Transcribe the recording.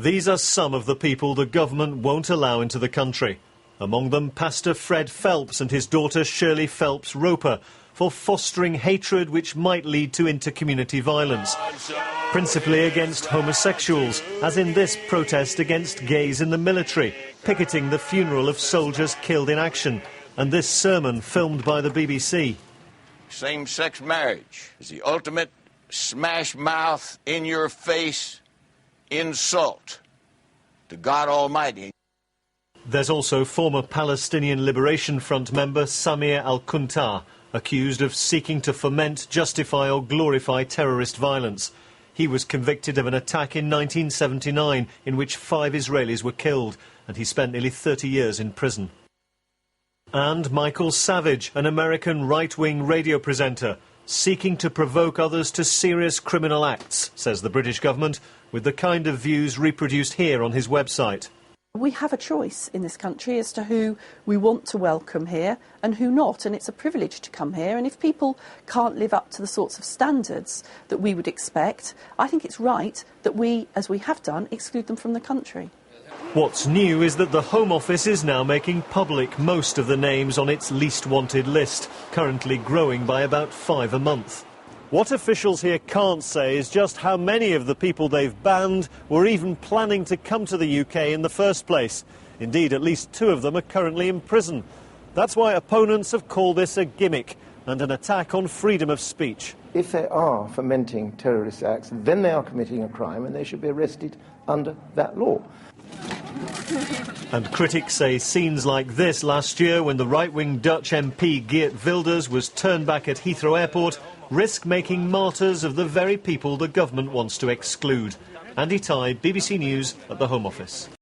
These are some of the people the government won't allow into the country. Among them, Pastor Fred Phelps and his daughter Shirley Phelps Roper, for fostering hatred which might lead to inter-community violence, principally against homosexuals, as in this protest against gays in the military, picketing the funeral of soldiers killed in action, and this sermon filmed by the BBC. Same-sex marriage is the ultimate smash-mouth, in-your-face insult to God Almighty. There's also former Palestinian Liberation Front member Samir al-Kuntar, accused of seeking to foment, justify or glorify terrorist violence. He was convicted of an attack in 1979 in which 5 Israelis were killed, and he spent nearly 30 years in prison. And Michael Savage, an American right-wing radio presenter, seeking to provoke others to serious criminal acts, says the British government, with the kind of views reproduced here on his website. We have a choice in this country as to who we want to welcome here and who not, and it's a privilege to come here, and if people can't live up to the sorts of standards that we would expect, I think it's right that we, as we have done, exclude them from the country. What's new is that the Home Office is now making public most of the names on its least wanted list, currently growing by about 5 a month. What officials here can't say is just how many of the people they've banned were even planning to come to the UK in the first place. Indeed, at least 2 of them are currently in prison. That's why opponents have called this a gimmick and an attack on freedom of speech. If they are fomenting terrorist acts, then they are committing a crime and they should be arrested under that law. And critics say scenes like this last year, when the right-wing Dutch MP Geert Wilders was turned back at Heathrow Airport, risk making martyrs of the very people the government wants to exclude. Andy Tighe, BBC News at the Home Office.